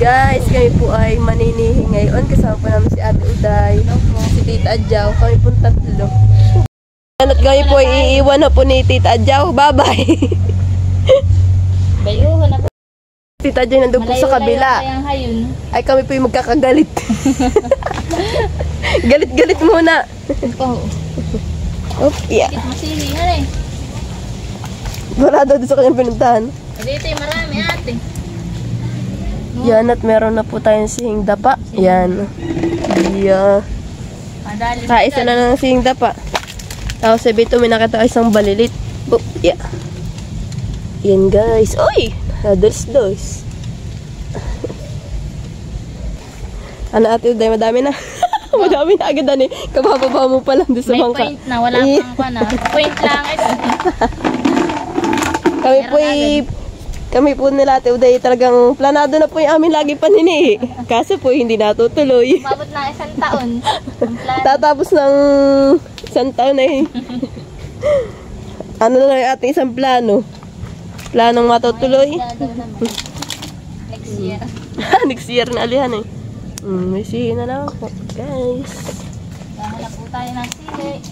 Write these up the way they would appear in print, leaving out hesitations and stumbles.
Guys, kami po ay maninihi ngayon. Kasama po namin si Ate Uday, si Tita Adjaw. Kami po tatlo. At kami po ay iiwan na po ni Tita Adjaw. Bye-bye. Bayuhan na po. Tita Adjaw nandun po sa kabila. Ay kami po yung magkakagalit. Galit-galit muna. Oh, yeah. Masinihan eh. Wala daw sa kanyang pinuntahan. Dito yung marami ate. Yan, at meron na po tayong sihing dapa. Yan. Yeah. Kaisa na ng sihing dapa. Tapos sabi ito, may nakita isang balilit. Oh, yeah. Yan guys. Uy! Dos. Ano ate Uday, madami na. Madami na agad eh. Kabababa mo pa lang doon sa bangka. May point na, wala pang pa na. Point lang ito. Kami po nila Ate Uday talagang planado na po yung amin lagi panini. Kaso po hindi natutuloy. Mabot na isang taon. Tatapos ng isang taon eh. Ano na yung ating isang plano? Planong matutuloy? Next year. Next year na alihan eh. May sihi na lang po guys. Hanap po tayo ng sihi.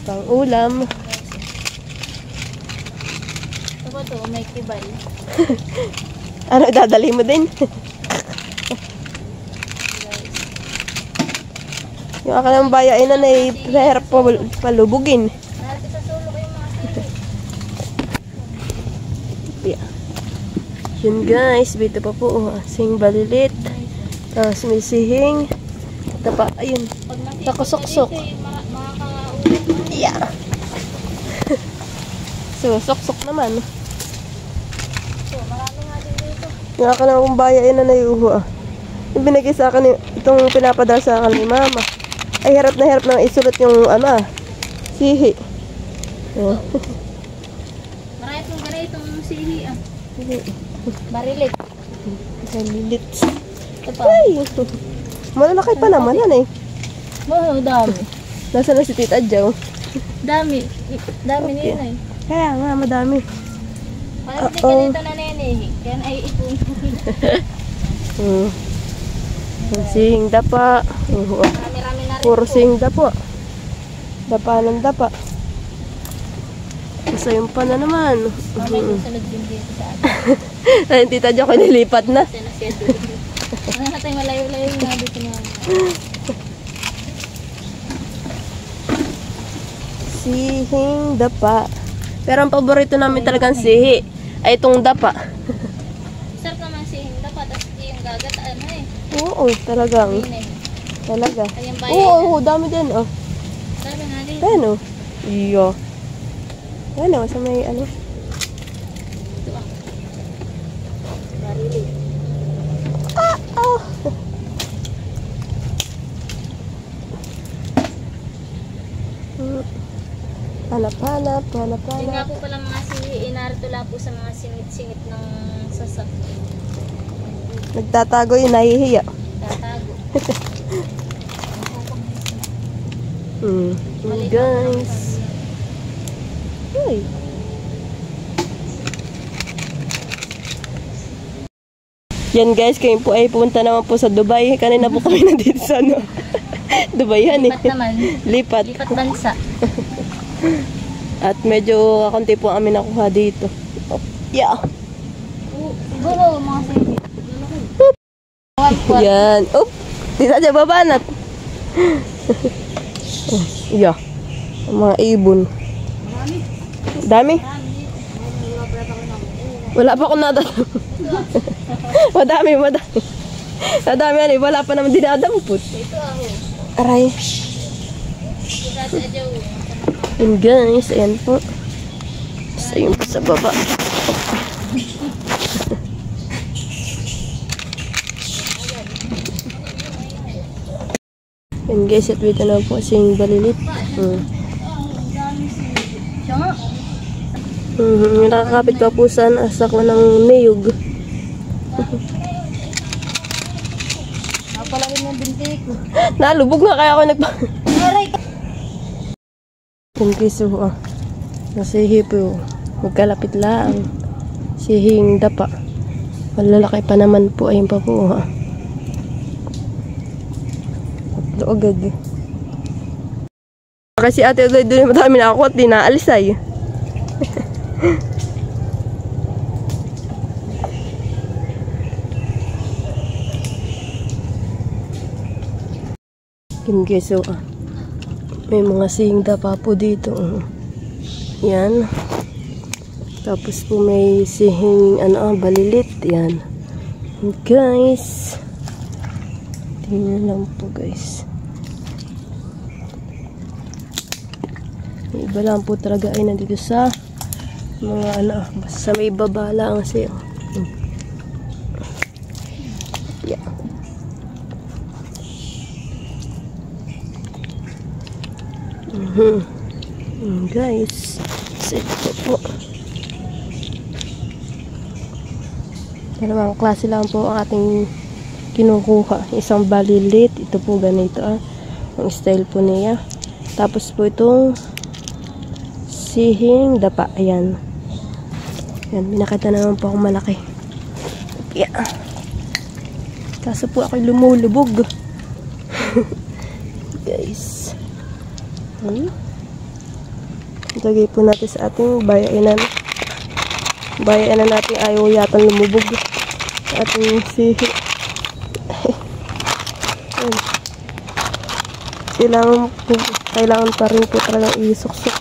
Pang ulam. Ito may kibay. Ano, dadali mo din? Yung akalang bayain na nahihirap palubugin. Natin sa sulo kayo mga sihi. Yeah. Yun guys, bito pa po. Sing balilit. Tapos may sihing. Tapa, ayun. Nakusok-sok. Yeah. So, sok-sok naman. Yung akala kong bayain na naiuho ah. Yung binigay sa akin, itong pinapadala sa akin ni mama. Ay, harap na harap na isulat yung ano sihi. Oh. Marami pong ganitong sihi ah. Barilit. Barilit. Ito pa. Ay! Malalaki pa naman yan eh. Oh, dami. Nasaan na si Tita Adjaw? Dami. Dami Okay. nila eh. Kaya nga, madami. Parang hindi ka dito nanenihi. Kaya ay ipon. Sihing dapa. Marami-rami na rin Puro po. sihing dapa. Dapa ng dapa. Isa yung pa na naman. May susunod din dito sa atin. Ay, Tita Adjaw, nilipat na. Ano natin malayo-layo na dito na. Sihing dapa. Pero ang paborito namin talagang sihi ay itong dapa. Sarap naman sihing dapat. Tapos yung gagat ano eh. Oo, talagang. Talaga. Ayun ba Oo, dami din. Oh. Sabi nga din. Ano? Iyo. Ano, sa may ano? Ito ah. Barili. Oh. Hanap. Yun nga po pala mga sihi. Inaritula po sa mga singit-singit ng sasak. Nagtatago yung nahihiya. Tatago. Guys. Uy. Yan guys, kayo po ay pumunta naman po sa Dubai. Kanina po kami nandito sa ano. Dubai yan eh. Lipat naman. Lipat. Lipat bansa. At medyo kakunti po amin nakuha dito. Oh, yeah. Siguro mga sihi. Yan. Oop. Di na dyan babanat. Oh, yeah. Ang mga ibon. Dami? Wala pa akong nadalang. Madami. Madami yan eh. Wala pa naman dinadampot. Ito ako. Aray. Yun guys. Ayan po. Basta yun po sa baba. Yan guys. At dito na po kasing balilit. Nakakapit pa po sa asak ko ng niyog. Napalawin yung bintik. Nalubog na kaya ako nagpa... Aray! Yan guys, nasihi po. Magkalapit lang. Sihing dapa. Malalaki pa naman po. Ayun pa po. Ha? Tatlo agad. Kasi ate Uday doon madami na ako at di naalis ay. Yun guys, so, may mga singda pa po dito. Yan. Tapos po may sihing balilit. Yan. Guys. Tingnan lang po guys. May iba lang po talaga ay nandito sa mga basta may baba lang kasi. Yeah. Guys. Set po. Dalawang klase lang po ang ating kinukuha. Isang balilit. Ito po ganito ang style po niya. Tapos po itong sihing dapa. Ayan. Ayan. Binakita naman po akong malaki. Yeah. Kaso po ako'y lumulubog. Guys. Lagay po natin sa ating bayain natin ayaw yatang lumubog sa ating sihi. Kailangan pa rin po talagang isuksok.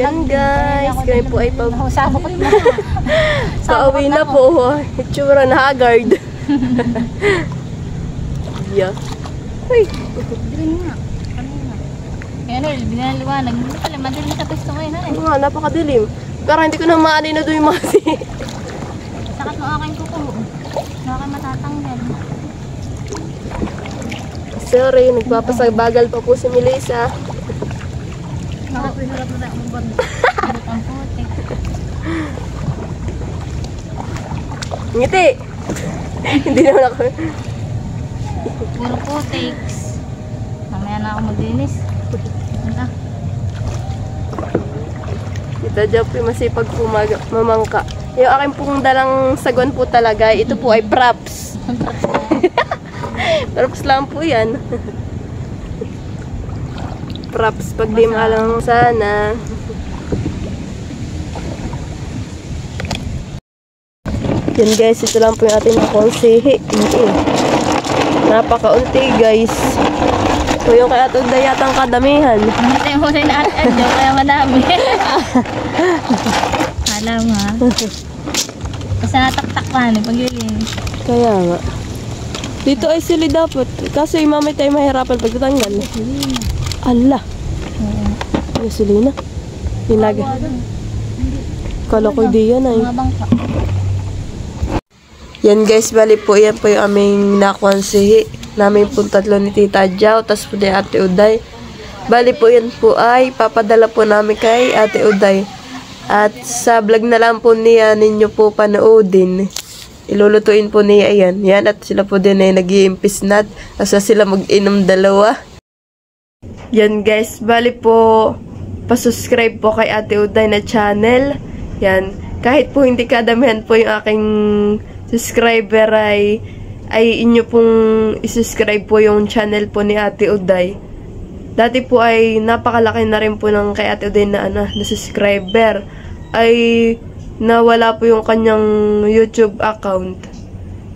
Yan guys, kami po ay pauwi na po. Itsura na haggard. Yeah. Uy. Dilim nga. Kaya binaliwanag. Hindi pala, madilim sa pwesto ngayon. Oo nga, napakadilim. Pero hindi ko na maali na doon yung mga sihi. Sakat mo aking kuko. Baka matatanggal. Sorry, nagpapasagbagal pa po si Melissa. Nakapinarap na akong banda. Ang putik. Ngiti! Hindi naman ako. Puro putiks. Mamaya na ako maglinis. Ito. Ito dyan po masipag mamangka. Yung aking pong dalang sagon po talaga, ito po ay props. Props lang po yan. Props pag di maalang sana. Yan guys, ito lang po yung ating nakonsihi. Napakaunti guys. So yung kaya ito yatang kadamihan. Ito yung huli na at kaya madami. Alam ha. Kasi nataktak pa paglilinis. Kaya nga. Dito ay sili dapat. Kaso yung mamay tayo mahirapan pagtatanggal. Allah. Yung sili na. Pinaga. Kala ko di yan ay. Yan guys, bali po yan po yung aming nakonsihi. Namin po tatlo ni Tita Jao, tas po ni Ate Uday. Bali po yan po ay papadala po namin kay Ate Uday. At sa vlog na lang po niya ninyo po panoodin. Ilulutuin po niya yan. Yan at sila po din ay nag-iimpisnat. Asa sila mag-inom dalawa. Yan guys, bali po pasubscribe po kay Ate Uday na channel. Yan. Kahit po hindi kadamihan po yung aking subscriber ay inyo pong isubscribe po yung channel po ni Ate Uday. Dati po ay napakalaki na rin po ng kay Ate Uday na subscriber. Ay nawala po yung kanyang YouTube account.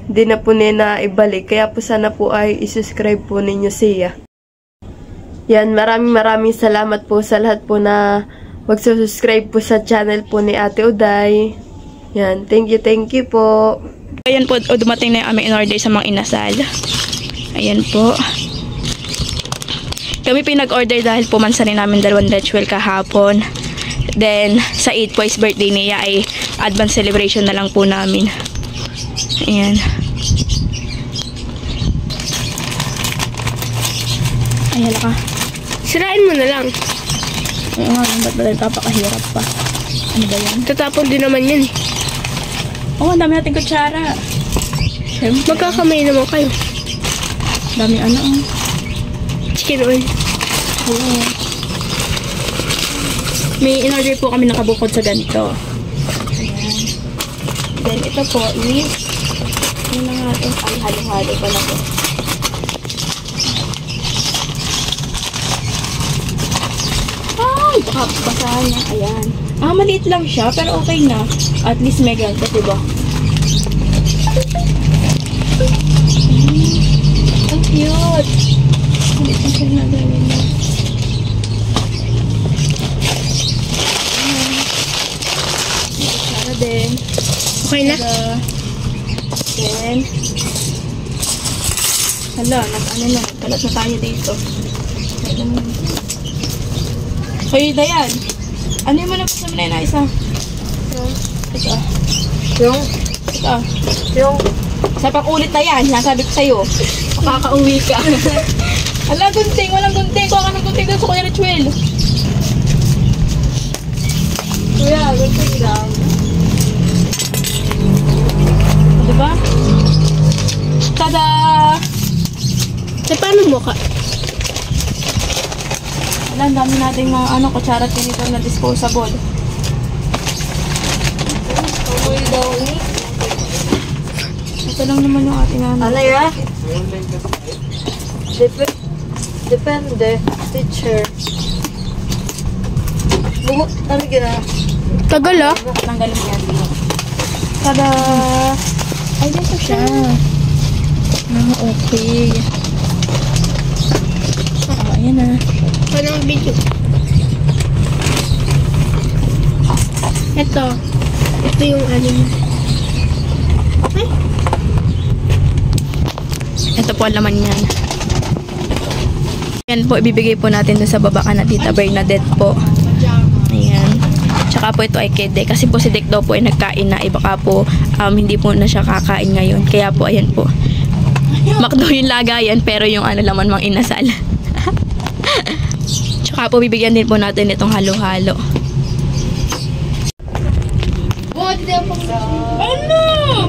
Hindi na po niya na ibalik. Kaya po sana po ay isubscribe po ninyo siya. Yan, maraming salamat po sa lahat po na mag-subscribe po sa channel po ni Ate Uday. Yan, thank you po. Ayan po, dumating na yung aming in-order sa mga inasal. Ayan po. Kami pinag-order dahil pumansa rin namin 2 ritual kahapon. Then, sa 8 po is birthday niya ay advance celebration na lang po namin. Ayan. Ayan ka. Sirain mo na lang. Oo nga, ba't ba nagpapakahirap pa? Ano ba yan? Tatapon din naman yan. Oo, ang dami nating kutsara. Siyempre. Magkakamay naman kayo. Dami Chicken oil. Oo. May in-order po kami nakabukod sa ganito. Ayan. Then, ito po is, ano na nga ito? Ay, halo-halo pa na po. Ay, baka basahan na. Ayan. Maliit lang siya, pero okay na. At least may ganito, diba? Ang cute! Maliit na siya na gawin na. Para din. Okay na? Then, hala, kalat na tayo dito. Hoy, Dayan. Ano yung malabas naman na isa? Ito. Ito. Sa pang-ulit na yan, nasabi ko sa'yo. Makaka-uwi ka. Ala, gunting. Walang gunting. Kuha ka ng gunting doon sa Kuya Rituel. Kuya, gunting lang. Diba? Tada! Paano mo ka? Wala, ang dami nating mga kutsara at ganito na disposable. Ito lang naman yung ating Ano ya? Depende. Teacher. Buhok talaga na. Tagal ah. Tanggalin mo yan. Tada! Ay, dito siya. Okay. Ayan na. Paano ang video? Ito yung anime. Ay. Ito po ang laman yan. Yan po, ibibigay po natin dun sa baba na Tita Bernadette po. Ayan. Tsaka po ito ay kay Dek. Kasi po si Dek daw po ay nagkain na. Iba ka po, hindi po na siya kakain ngayon. Kaya po, ayan po. Makdo yung lagayan, pero yung laman mang inasal. Tsaka po, bibigyan din po natin itong halo-halo.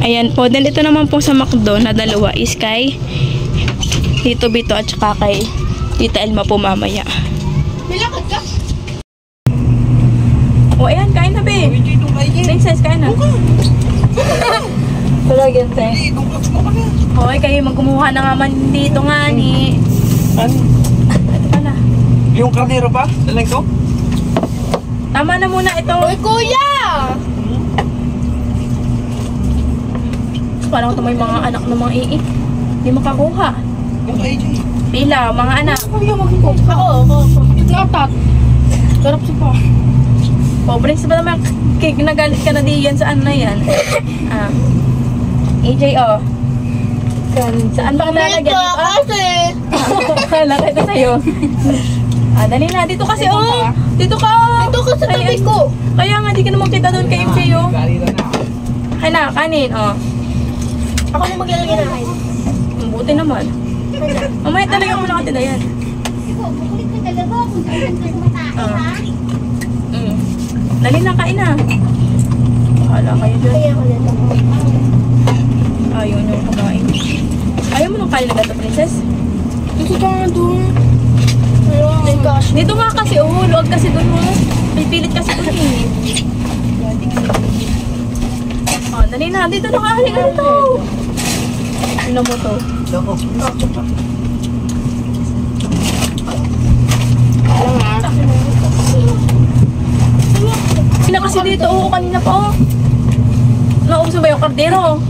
Ayan po. Then ito naman po sa McDo na dalawa is kay Tito Bito at saka kay Tita Elma po mamaya. Nilakad ka? O ayan, kain na be. Princess, kain na. Palagyan tayo. Hoy, kayo magkumuha na nga man dito nga ni. Ano? Ito pala. Yung karnero pa? Dalang ko? Tama na muna ito. Uy, kuya! Parang ito may mga anak ng mga iik. Hindi makakuha. Yung AJ. Pila, mga anak. Ako. Natat. Sarap si pa. O, Prince, ba naman nagalit ka na diyan saan na yan? AJ, oh. Saan ba ka lalagyan? Kasi. Laki na sa'yo. Dali na. Dito kasi, oh. Dito ka. Ito ka sa tabi ko. Kaya nga, di ka naman kita doon kay MJ, oh. Galita na. Kaya na, kanin, oh. Ako na maglalagay na kayo. Buti naman. Mamaya talaga mo na katida yan. Dali na, kain na. Bahala kayo dyan. Kaya ako nito. Ayaw nyo kumain. Ayaw mo nung kain na gato, Princess? Dito ka nga doon. Dito nga kasi, oh. Luwag kasi doon mo. Pipilit kasi doon eh. Dali na. Dito na ka. Halika dito. Ano mo to? Kanina kasi dito, oo, kanina pa, oh. Naubos ba yung kardero?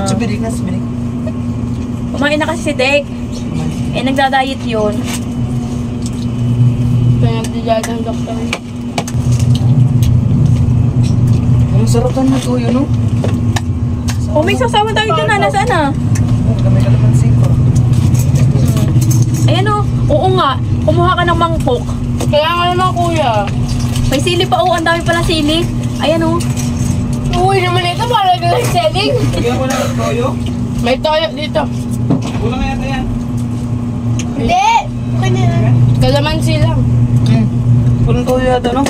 Subirik na, subirik. Kumain na kasi si Dek. Eh, nagda-diet yun. Kaya nagdijayad ng doktor. Ang sarap na natuyo, no? Oh, may sasama tayo dyan, na. Nasaan na? Kami ka naman siko. Ayan, oh. Oo nga. Kumuha ka ng mangkok. Kaya nga naman kuya. May sili pa, oh. Ang dami pala sili. Ayan, oh. Uy naman ito para like selling. Lagyan mo lang ng toyo. May toyo dito. Kulang yata yan. Hindi. Okay na yan. Kalamansi lang. Kulang toyo yata, no?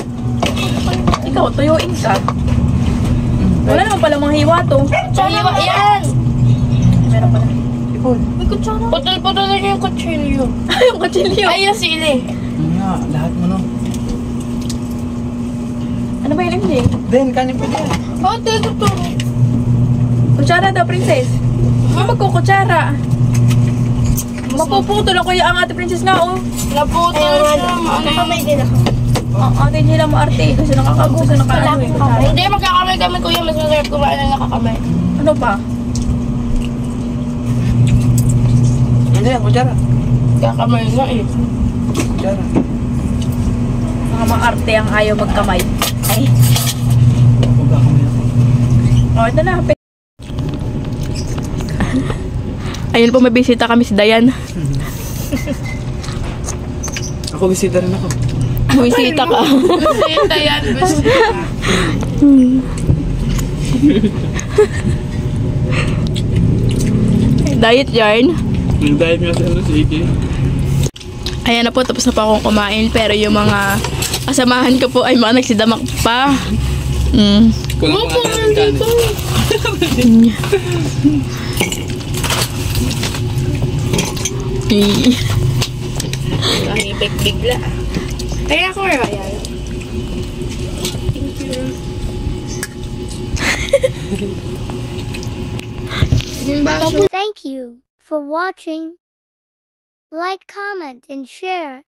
Ikaw, tuyuin ka. Wala naman pala mga hiwa to. Hiwa yan. Meron pala. Ipon. May kutsara. Putol-putol lang yung kutsilyo. Ay, yung kutsilyo. Ay, yung sili. lahat mo, no? Ano ba yun, MJ? Then, kanin pwede yan. Oh, ito to. Kutsara daw, princess. Ano magkukutsara? Mapuputol ako yung ang ate princess nga, oh. Naputol siya. Nakakamay din ako. Ate nila mo arte. Kasi nakakagusto na kaano yung kutsara. Hindi, magkakamay kami kuya. Mas masarap kumain ng nakakamay. Ano pa? Hindi yan, kutsara. Kakamay nga eh. Kutsara. Mga arte ang ayaw magkamay. Ay. Huwag ako may ako. Oh, ito na. Ayun po, may bisita kami si Dayan. Ako, bisita rin ako. Bisita ka. Bisita yan. Diet yarn. Nag-diet nga si Iki. Ayan na po, tapos na po akong kumain. Pero yung mga kasamahan ko po ay mga nagsidamak pa. Kulang pa nga ng kanin. Mahibig bigla. Kaya ako rin ayan. Thank you for watching. Like, comment, and share.